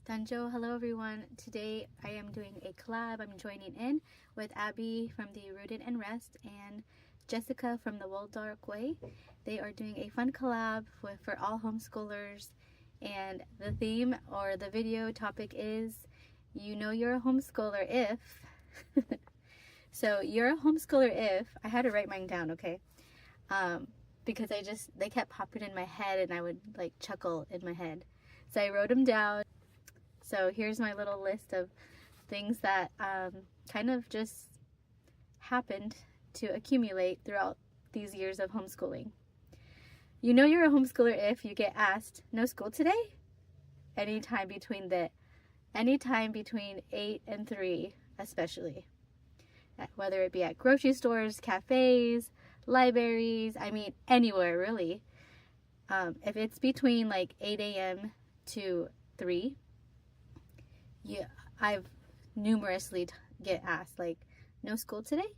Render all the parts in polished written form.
Danjo, hello everyone. Today I am doing a collab. I'm joining in with Abby from the Rooted and Rest and Jessica from the World Dark Way. They are doing a fun collab for all homeschoolers, and the theme or the video topic is you know you're a homeschooler if so you're a homeschooler if I had to write mine down, okay? Because they kept popping in my head and I would like chuckle in my head. So I wrote them down. So here's my little list of things that kind of just happened to accumulate throughout these years of homeschooling. You know you're a homeschooler if you get asked, no school today? Anytime between 8 and 3, especially. Whether it be at grocery stores, cafes, libraries, I mean anywhere really. If it's between like 8 a.m. to 3, yeah, I've numerously get asked like, no school today?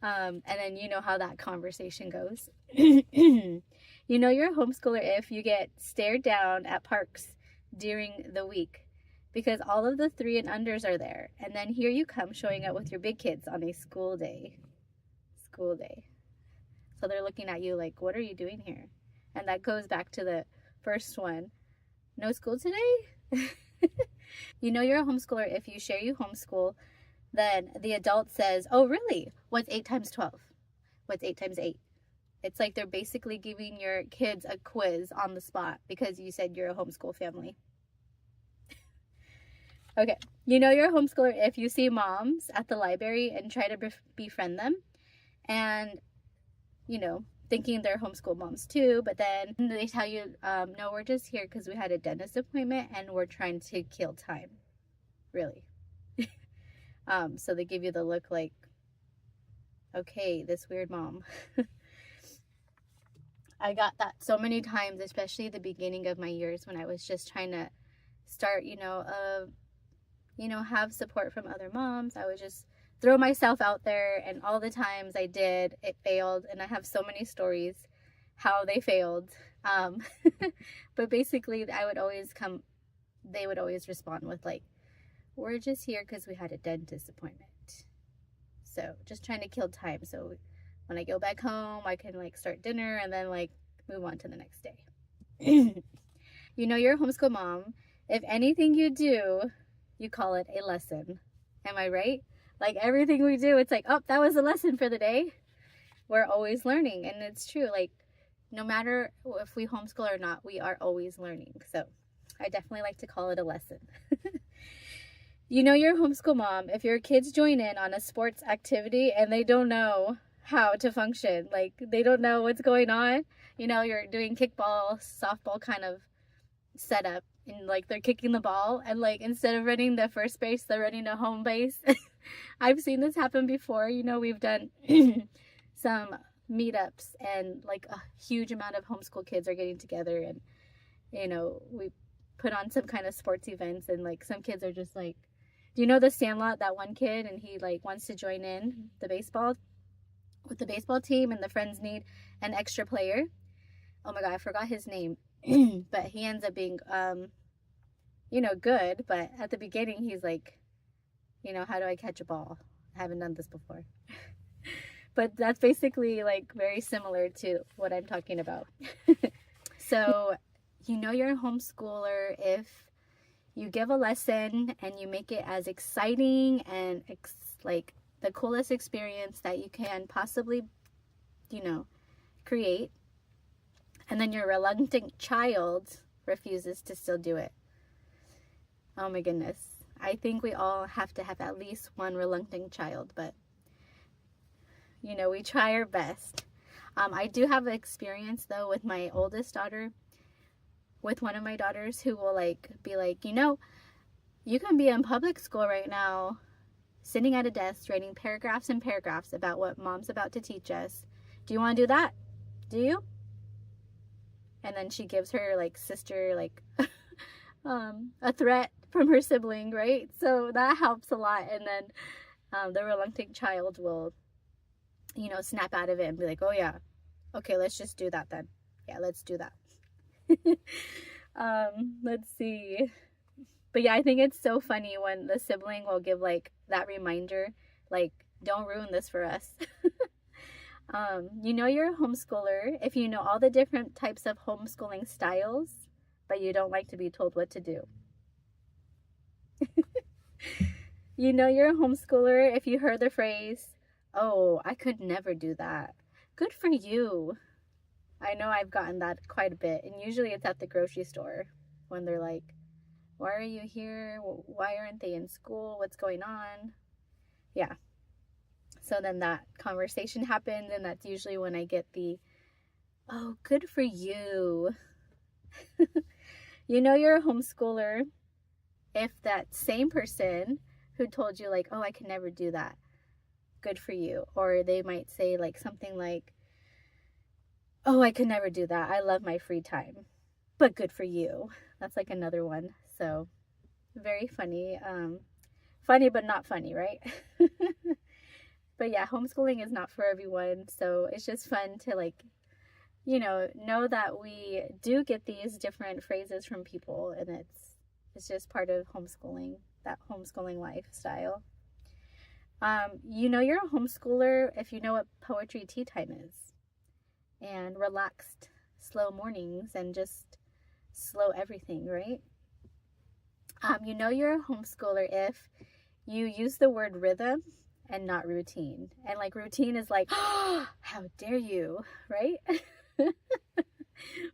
And then you know how that conversation goes. You know you're a homeschooler if you get stared down at parks during the week because all of the 3 and unders are there. And then here you come showing up with your big kids on a school day. So they're looking at you like, what are you doing here? And that goes back to the first one. No school today? You know you're a homeschooler if you share you homeschool, then the adult says, oh really? What's 8 times 12? What's 8 times 8? It's like they're basically giving your kids a quiz on the spot because you said you're a homeschool family. Okay, you know you're a homeschooler if you see moms at the library and try to befriend them and, you know, thinking they're homeschool moms too, but then they tell you, no, we're just here because we had a dentist appointment and we're trying to kill time. Really. So they give you the look like, okay, this weird mom. I got that so many times, especially at the beginning of my years when I was just trying to start, have support from other moms. I would just throw myself out there, and all the times I did, it failed, and I have so many stories how they failed. But basically they would always respond with like, we're just here because we had a dentist appointment. So just trying to kill time. So when I go back home, I can like start dinner and then like move on to the next day. You know you're a homeschool mom if anything you do, you call it a lesson. Am I right? Like everything we do, it's like, oh, that was a lesson for the day. We're always learning. And it's true. Like no matter if we homeschool or not, we are always learning. So I definitely like to call it a lesson. You know you're a homeschool mom if your kids join in on a sports activity and they don't know how to function. Like they don't know what's going on. You know, you're doing kickball, softball kind of setup, and like they're kicking the ball and like instead of running the first base, they're running to home base. I've seen this happen before. You know, we've done some meetups and like a huge amount of homeschool kids are getting together, and you know, we put on some kind of sports events, and like some kids are just like, do you know the Sandlot, that one kid, and he like wants to join in the baseball team, and the friends need an extra player. Oh my god, I forgot his name. But he ends up being good, but at the beginning he's like, how do I catch a ball? I haven't done this before. But that's basically like very similar to what I'm talking about. So you know you're a homeschooler if you give a lesson and you make it as exciting and like the coolest experience that you can possibly, create. And then your reluctant child refuses to still do it. Oh my goodness. I think we all have to have at least one reluctant child, but we try our best. I do have an experience though with my oldest daughter, with one of my daughters who will be like, you can be in public school right now, sitting at a desk, writing paragraphs and paragraphs about what mom's about to teach us. Do you want to do that? Do you? And then she gives her sister a threat from her sibling, right? So that helps a lot. And then the reluctant child will, snap out of it and be like, oh yeah, okay, let's just do that then. Yeah, let's do that. Let's see. But yeah, I think it's so funny when the sibling will give like that reminder, like, don't ruin this for us. You know you're a homeschooler if you know all the different types of homeschooling styles, but you don't like to be told what to do. You know you're a homeschooler if you heard the phrase, oh, I could never do that. Good for you. I know I've gotten that quite a bit, and usually it's at the grocery store when they're like, why are you here? Why aren't they in school? What's going on? Yeah. So then that conversation happens, and that's usually when I get the, oh, good for you. You know you're a homeschooler if that same person who told you, like, oh, I can never do that, good for you. Or they might say, like, something like, oh, I could never do that. I love my free time, but good for you. That's like another one. So very funny. Funny, but not funny, right? But yeah, homeschooling is not for everyone. So it's just fun to, like, know that we do get these different phrases from people, and it's just part of homeschooling, that homeschooling lifestyle. You know you're a homeschooler if you know what poetry tea time is, and relaxed, slow mornings, and just slow everything, right? You know you're a homeschooler if you use the word rhythm and not routine. And like routine is like, oh, how dare you, right?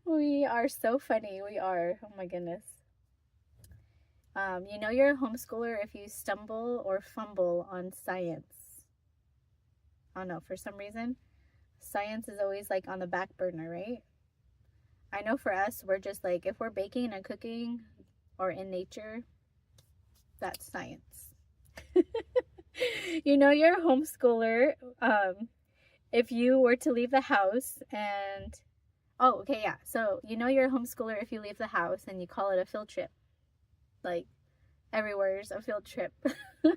We are so funny. We are. Oh my goodness. You know you're a homeschooler if you stumble or fumble on science. I don't know, for some reason, science is always like on the back burner, right? I know for us, we're just like, if we're baking and cooking or in nature, that's science. You know you're a homeschooler if you were to leave the house and, oh, okay, yeah. So you know you're a homeschooler if you leave the house and you call it a field trip. Like, everywhere's a field trip. Oh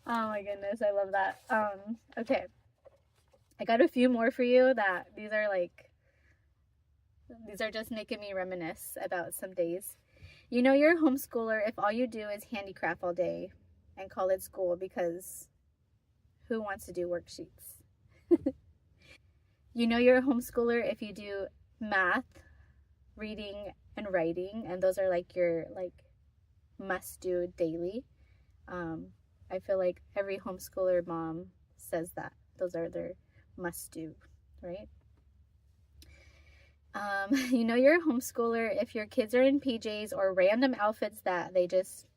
my goodness, I love that. Okay. I got a few more for you that these are just making me reminisce about some days. You know you're a homeschooler if all you do is handicraft all day and call it school, because who wants to do worksheets? You know you're a homeschooler if you do math, reading, and writing, and those are like your like must do daily. I feel like every homeschooler mom says that those are their must do, right? You know you're a homeschooler if your kids are in PJs or random outfits that they just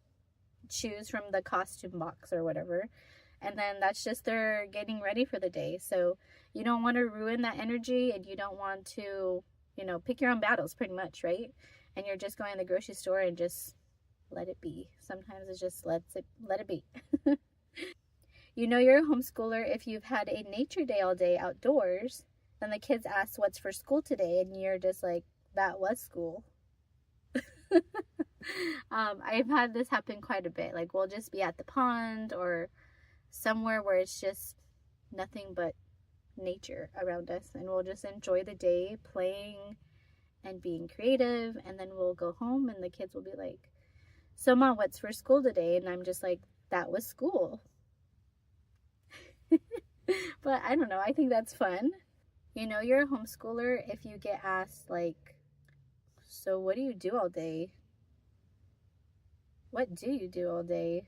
choose from the costume box or whatever, and then that's just their getting ready for the day. So you don't want to ruin that energy, and you don't want to, pick your own battles pretty much, right? And you're just going to the grocery store and just let it be. Sometimes it just let it be. You know you're a homeschooler if you've had a nature day all day outdoors, then the kids ask what's for school today, and you're just like, that was school. I've had this happen quite a bit. Like, we'll just be at the pond or somewhere where it's just nothing but nature around us, and we'll just enjoy the day playing and being creative, and then we'll go home and the kids will be like, so mom, what's for school today? And I'm just like, that was school. But I don't know, I think that's fun. You know you're a homeschooler if you get asked, like, so what do you do all day? What do you do all day?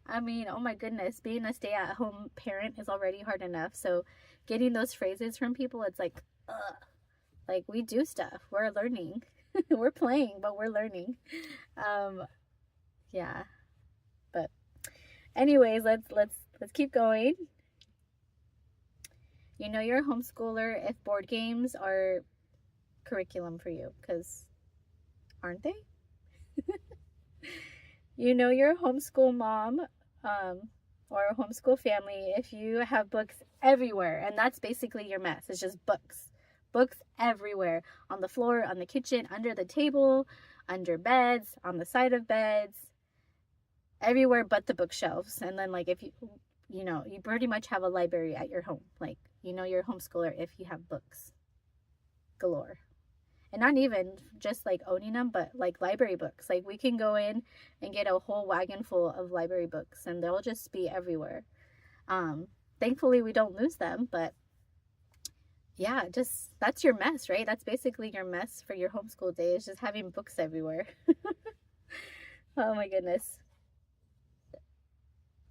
I mean, oh my goodness, being a stay-at-home parent is already hard enough. So getting those phrases from people, it's like, ugh. Like, we do stuff. We're learning. We're playing, but we're learning. Um, yeah. But anyways, let's keep going. You know you're a homeschooler if board games are curriculum for you, because aren't they? You know you're a homeschool mom, or a homeschool family if you have books everywhere, and that's basically your mess. It's just books everywhere, on the floor, on the kitchen, under the table, under beds, on the side of beds, everywhere but the bookshelves. And then, like, if you pretty much have a library at your home. Like, you're a homeschooler if you have books galore. And not even just like owning them, but like library books. Like we can go in and get a whole wagon full of library books and they'll just be everywhere. Thankfully we don't lose them, but yeah, just that's your mess, right? That's basically your mess for your homeschool day, is just having books everywhere. Oh my goodness.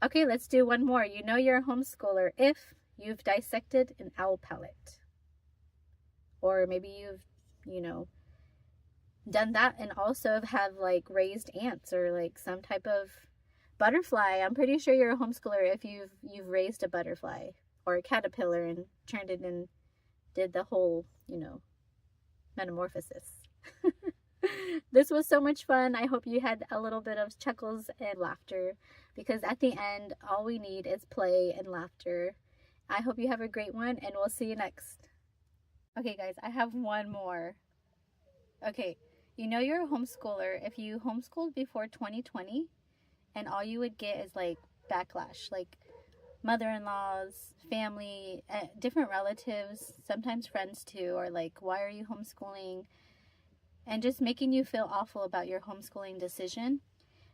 Okay, let's do one more. You know you're a homeschooler if you've dissected an owl pellet. Or maybe you've, you know, done that and also have like raised ants or like some type of butterfly. I'm pretty sure you're a homeschooler if you've raised a butterfly or a caterpillar and turned it and did the whole, you know, metamorphosis. This was so much fun. I hope you had a little bit of chuckles and laughter, because at the end, all we need is play and laughter. I hope you have a great one, and we'll see you next. Okay, guys, I have one more. Okay, you know you're a homeschooler if you homeschooled before 2020, and all you would get is like backlash, like mother-in-laws, family, different relatives, sometimes friends too, or like, why are you homeschooling? And just making you feel awful about your homeschooling decision.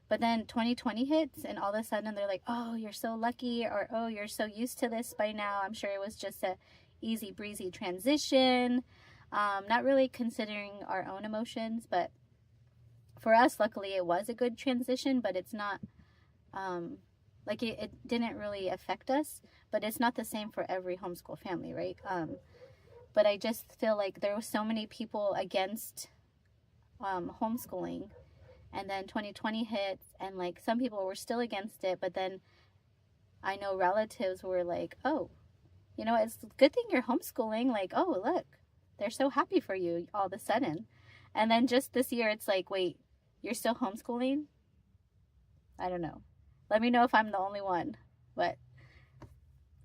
But then 2020 hits and all of a sudden they're like, oh, you're so lucky, or oh, you're so used to this by now. I'm sure it was just a easy breezy transition. Not really considering our own emotions, but for us, luckily it was a good transition, but it's not, like it didn't really affect us, but it's not the same for every homeschool family, right? But I just feel like there were so many people against homeschooling, and then 2020 hits and like some people were still against it, but then I know relatives were like, oh, you know, it's a good thing you're homeschooling, like, oh, look, they're so happy for you all of a sudden. And then just this year it's like, wait, you're still homeschooling? I don't know, let me know if I'm the only one. But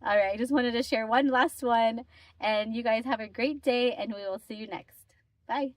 all right, I just wanted to share one last one, and you guys have a great day and we will see you next. Bye.